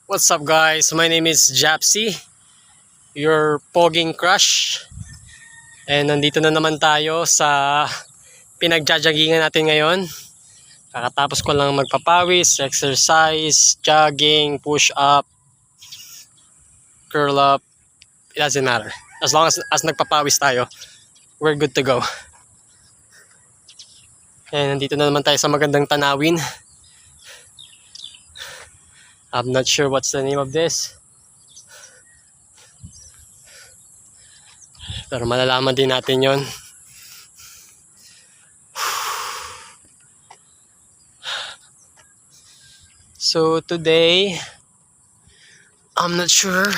What's up guys? My name is Japsy, your pogging crush. And nandito na naman tayo sa pinagjajagingan natin ngayon. Kakatapos ko lang magpapawis, exercise, jogging, push up, curl up. It doesn't matter. As long as nagpapawis tayo, we're good to go. And nandito na naman tayo sa magandang tanawin. I'm not sure what's the name of this. Pero malalaman din natin yon. So today, I'm not sure.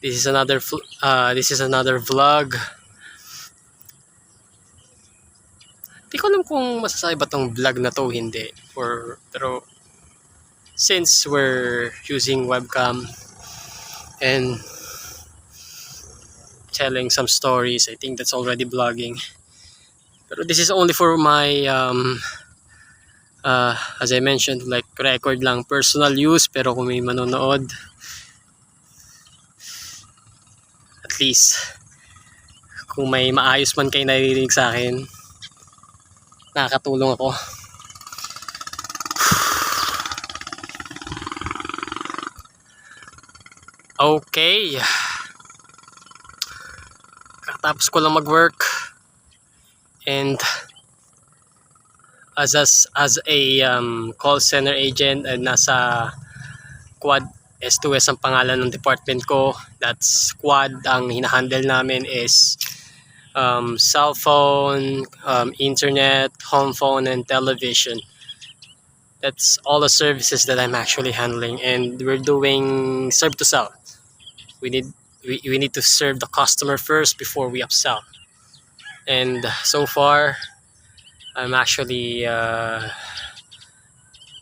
This is another vlog. Di ko alam kung masasabi ba tong vlog na to o hindi. Pero since we're using webcam and telling some stories, I think that's already vlogging. Pero this is only for my as I mentioned, like record lang, personal use. Pero kung may manonood, at least kung may maayos man kayo naririnig sa akin, nakakatulong ako. Okay. Kakatapos ko lang mag-work. And as a call center agent, nasa Quad S2S ang pangalan ng department ko. That's Quad. Ang hinahandle namin is cell phone, internet, home phone, and television. That's all the services that I'm actually handling, and we're doing serve to sell. We need to serve the customer first before we upsell. And so far, I'm actually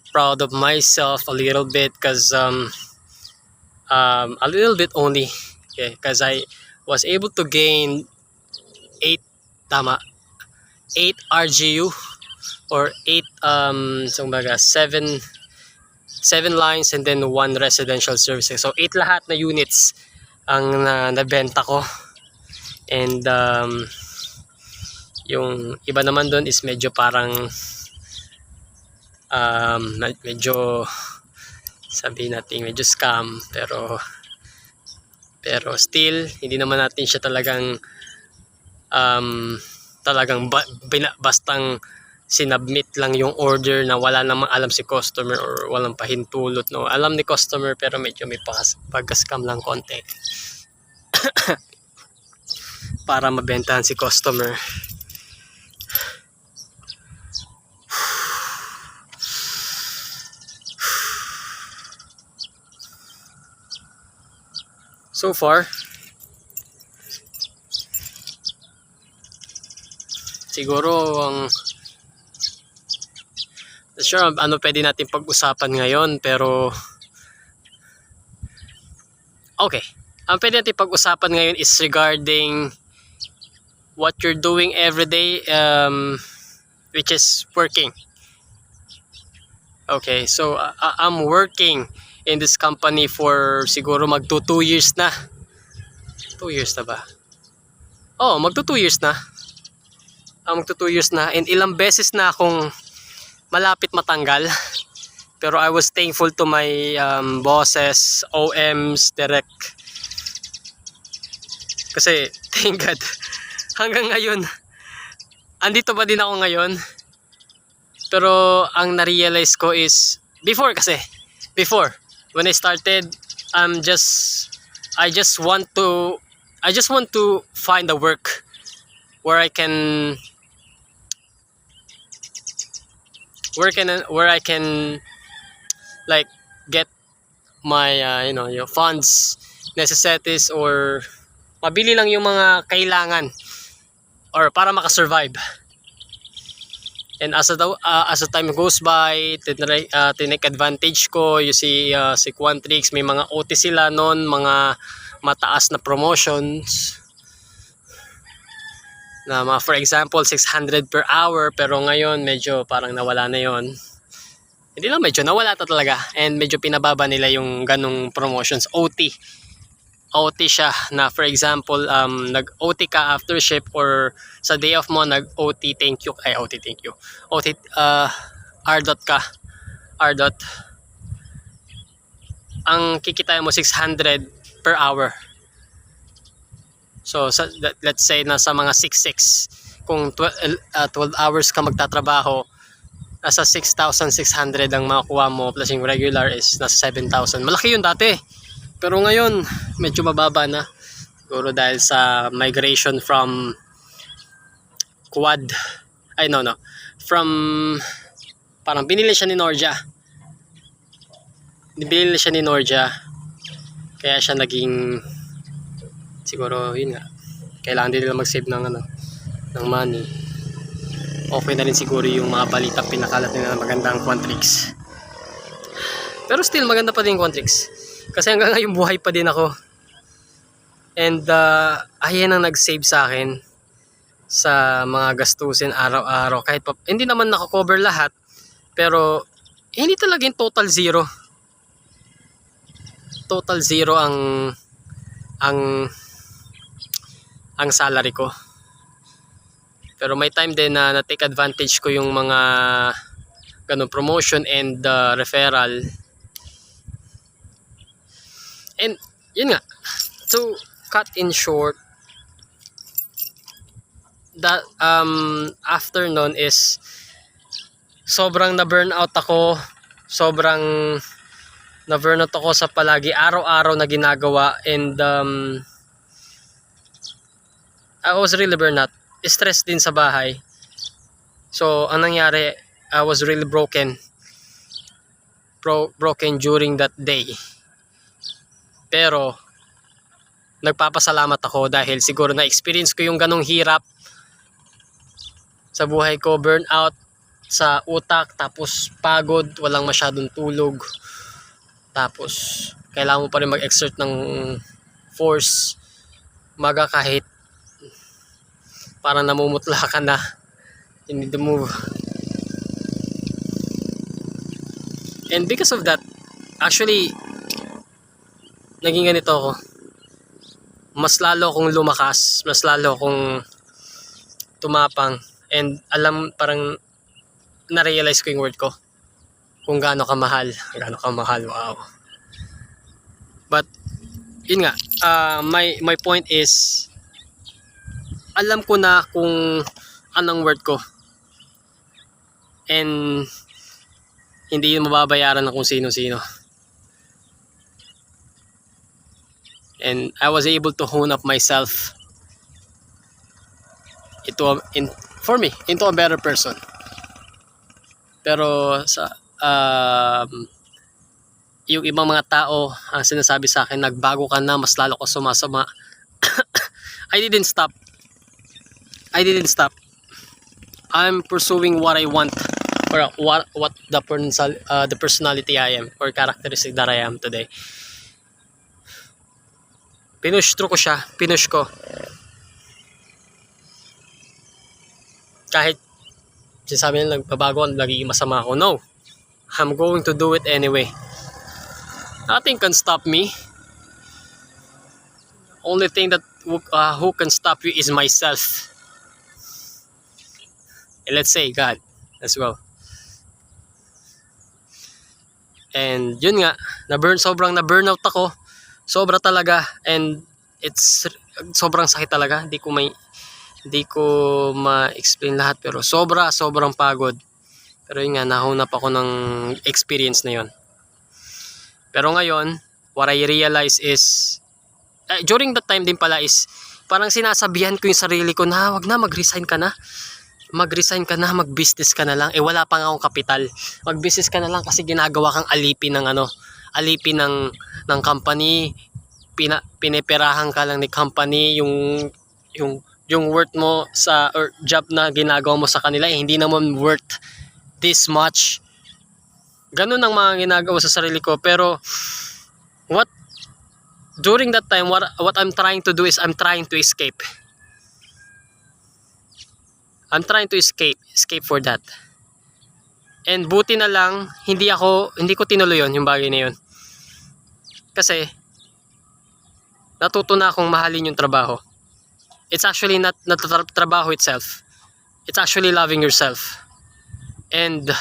proud of myself a little bit, because a little bit only, because I was able to gain 8 RGU or 8 7 lines and then 1 residential services. So 8 lahat na units ang nabenta ko. And yung iba naman doon is medyo parang medyo sabihin natin medyo scam, pero still hindi naman natin siya talagang bastang sinubmit lang yung order na wala namang alam si customer or walang pahintulot, no. Alam ni customer pero medyo may pagka-scam lang konti para mabentahan si customer. So far, siguro sure ano pwede natin pag-usapan ngayon, pero okay, ang pwede natin pag-usapan ngayon is regarding what you're doing every day, which is working. Okay, so I'm working in this company for siguro magto 2 years na. 2 years na ba? Oh, magto 2 years na. Magto 2 years na, and ilang beses na akong malapit matanggal. Pero I was thankful to my bosses, OMs, direct. Kasi thank God, hanggang ngayon andito pa din ako ngayon. Pero ang na-realize ko is before when I started, I just want to find a work where I can like get my yung funds, necessities, or mabili lang yung mga kailangan or para makasurvive. And as the time goes by, tinake advantage ko. You see, si Quantrix, may mga OT sila noon, mga mataas na promotions na mga, for example, 600 per hour, pero ngayon medyo parang nawala na yon. Hindi lang, medyo nawala talaga, and medyo pinababa nila yung ganong promotions. OT siya, na for example, nag-OT ka after shift or sa day off mo, nag-OT thank you, OT R dot ka, R dot, ang kikita mo 600 per hour. So let's say nasa mga 6-6, kung 12 hours ka magtatrabaho, nasa 6,600 ang makukuha mo, plus yung regular is nasa 7,000. Malaki yun dati, pero ngayon medyo mababa na, siguro dahil sa migration from quad, from, parang binili siya ni Nordia, kaya siya naging, siguro yun nga, kailangan din nila mag-save ng money. Okay na rin siguro yung mga balitang pinakalat nila na magandang Quantrix. Pero still maganda pa din yung Quantrix, kasi hanggang ngayon buhay pa din ako. And ayan ang nag-save sa akin sa mga gastusin araw-araw. Kahit pa, hindi naman nako-cover lahat, pero hindi talaga yung total zero. Total zero ang salary ko. Pero may time din na na-take advantage ko yung mga ganun promotion and referral. And yun nga, to cut in short, that after nun is sobrang na-burnout ako. Sobrang na-burnout ako sa palagi araw-araw na ginagawa, and I was really burnout. Stress din sa bahay. So ang nangyari, I was really broken during that day. Pero nagpapasalamat ako dahil siguro na-experience ko yung ganong hirap sa buhay ko, burnout sa utak, tapos pagod, walang masyadong tulog, tapos kailangan mo pa rin mag-exert ng force, maga kahit parang namumutla ka na, you need to move. And because of that, actually naging ganito ako, mas lalo akong lumakas, mas lalo akong tumapang, and parang na-realize ko yung word ko, kung gaano kamahal, wow. But yun nga, my point is, alam ko na kung anong word ko, and hindi yun mababayaran ng kung sino-sino. And I was able to hone up myself into a better person. Pero sa yung ibang mga tao ang sinasabi sa akin, nagbago ka na, mas lalo ka sumasama. I didn't stop. I'm pursuing what I want, or what the personality I am, or characteristic that I am today. Pinush ko. Kahit sinasabi nila nagbabago, lagi masama ako. No, I'm going to do it anyway. Nothing can stop me. Only thing that who can stop you is myself. And let's say God as well. And yun nga, sobrang na-burnout ako. Sobra talaga, and it's sobrang sakit talaga. Hindi ko ma-explain lahat, pero sobrang pagod. Pero yun nga, nahunap ako ng experience na yun. Pero ngayon, what I realize is, during that time din pala is, parang sinasabihan ko yung sarili ko na, wag na, mag-resign ka na, mag-business ka na lang. Wala pa nga akong kapital. Mag-business ka na lang kasi ginagawa kang alipin ng company. Piniperahan ka lang ni company, yung worth mo sa or job na ginagawa mo sa kanila, hindi naman worth this much. Ganun ang mga ginagawa sa sarili ko. Pero during that time, what I'm trying to do is I'm trying to escape. I'm trying to escape for that. And buti na lang, hindi ko tinuloy yung bagay na yun. Kasi, natuto na akong mahalin yung trabaho. It's actually not trabaho itself. It's actually loving yourself. And,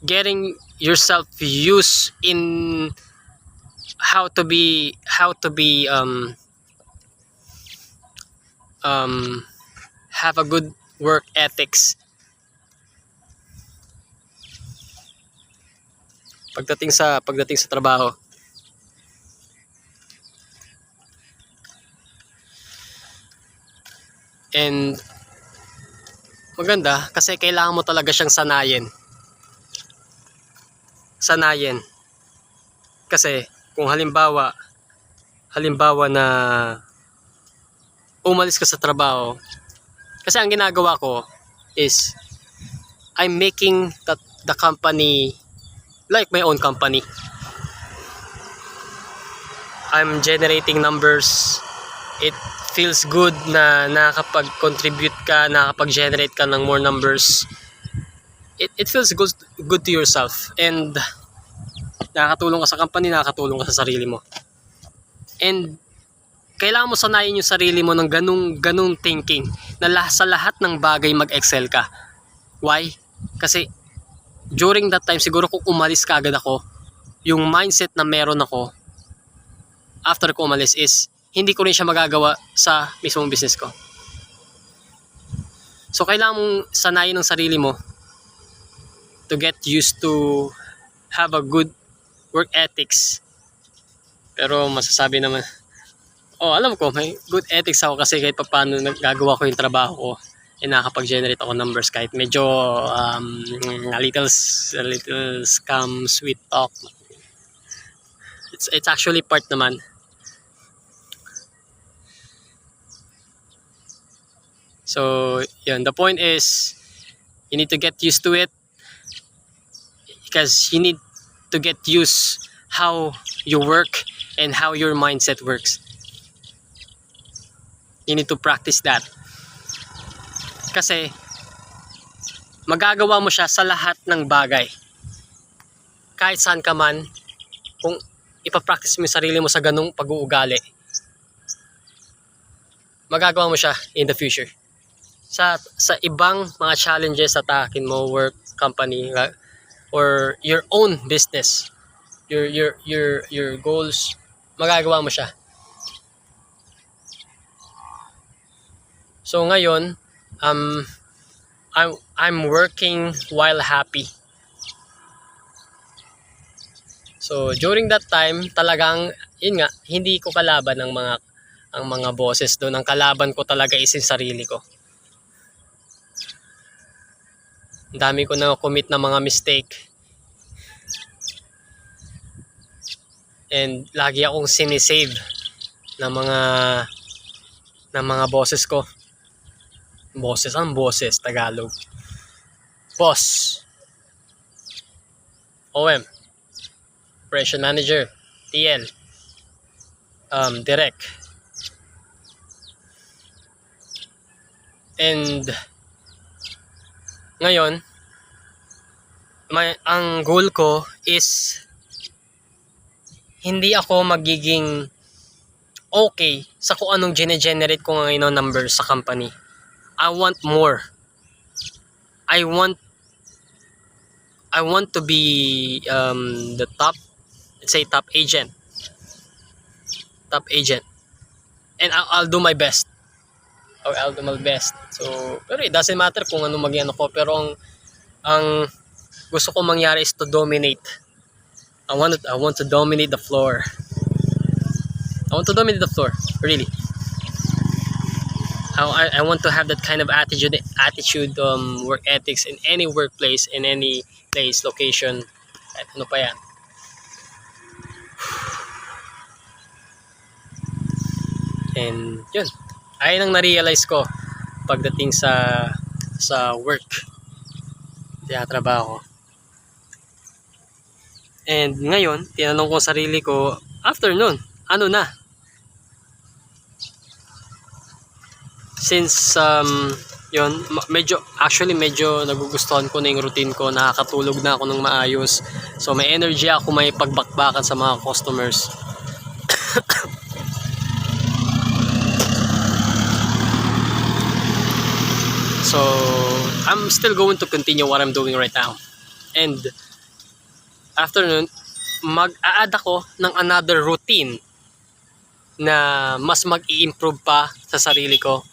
getting yourself used in how to be have a good work ethics pagdating sa trabaho. And maganda kasi kailangan mo talaga siyang sanayin. Kasi kung halimbawa na umalis ka sa trabaho, kasi ang ginagawa ko is I'm making the company like my own company. I'm generating numbers. It feels good na nakakapag-contribute ka, nakakapag-generate ka ng more numbers. It feels good to yourself, and nakakatulong ka sa company, nakakatulong ka sa sarili mo. And kailangan mo sanayin yung sarili mo ng ganung thinking na sa lahat ng bagay mag-excel ka. Why? Kasi during that time, siguro kung umalis ka agad ako, yung mindset na meron ako after ko umalis is hindi ko rin siya magagawa sa mismong business ko. So kailangan mong sanayin ng sarili mo to get used to have a good work ethics. Pero masasabi naman, alam ko, may good ethics ako kasi kahit paano nagagawa ko yung trabaho ko and nakakapag-generate ako numbers kahit medyo a little scam, sweet talk. It's actually part naman. So, yun. The point is, you need to get used to it because you need to get used how you work and how your mindset works. You need to practice that. Kasi, magagawa mo siya sa lahat ng bagay. Kahit saan ka man, kung ipapractice mo yung sarili mo sa ganung pag-uugali, magagawa mo siya in the future. Sa ibang mga challenges sa takin mo, work, company, or your own business, your goals, magagawa mo siya. So ngayon, I'm working while happy. So during that time, talagang yun nga, hindi ko kalaban ang mga bosses doon. Ang kalaban ko talaga is yung sarili ko. Ang dami ko na commit na mga mistake. And lagi akong sinisave ng mga bosses ko. Bosses, ang bosses, Tagalog. Boss. OM. Operation Manager. TL. Direct. And ngayon, ang goal ko is hindi ako magiging okay sa kung anong generate ko ngayon ng numbers sa company. I want more. I want to be the top, let's say top agent. And I'll do my best. I'll do my best. So, pero it doesn't matter kung ano maging ano ko, pero ang gusto ko mangyari is to dominate. I want to dominate the floor. Really. I want to have that kind of attitude, work ethics in any workplace, in any place, location, at ano pa yan. And yun, ayun ang na-realize ko pagdating sa work, sa trabaho. And ngayon, tinanong ko sarili ko, after nun, ano na? since medyo nagugustuhan ko na yung routine ko, nakakatulog na ako ng maayos, so may energy ako may pagbakbakan sa mga customers. So I'm still going to continue what I'm doing right now, and after nun mag-a-add ako ng another routine na mas mag-i-improve pa sa sarili ko,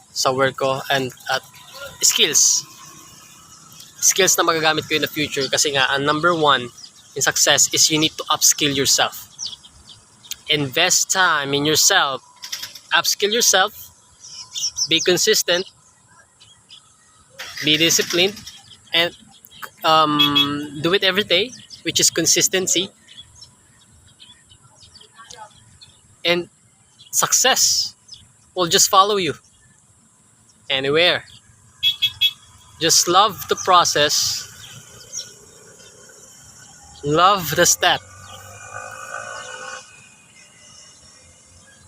sa work ko, and at skills na magagamit ko in the future. Kasi nga, ang number one in success is you need to upskill yourself. Invest time in yourself, upskill yourself, be consistent, be disciplined, and do it every day, which is consistency, and success will just follow you anywhere. Just love the process, love the step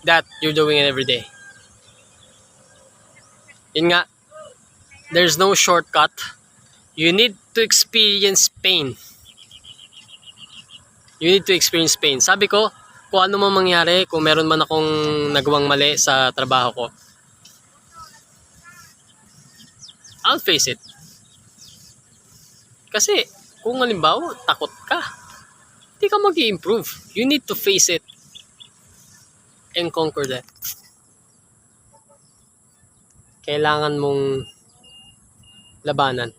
that you're doing it every day. Yun nga, there's no shortcut. You need to experience pain. You need to experience pain. Sabi ko, kung ano man mangyari, kung meron man akong nagawang mali sa trabaho ko, I'll face it. Kasi kung halimbawa takot ka, hindi ka mag-i-improve. You need to face it and conquer that. Kailangan mong labanan.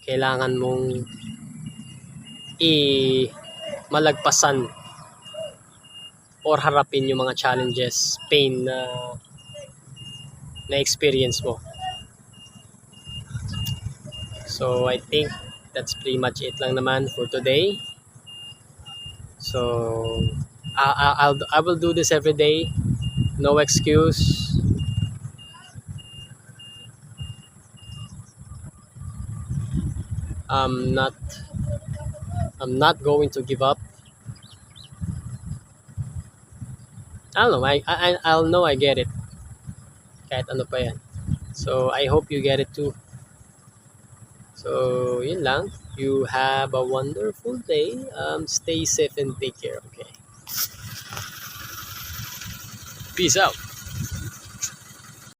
Kailangan mong malagpasan or harapin yung mga challenges, pain na experience mo. So I think that's pretty much it lang naman for today. So I will do this every day. No excuse. I'm not going to give up. I don't know. I'll know I get it. Kahit ano pa yan. So I hope you get it too. So yun lang. You have a wonderful day. Stay safe and take care. Okay. Peace out.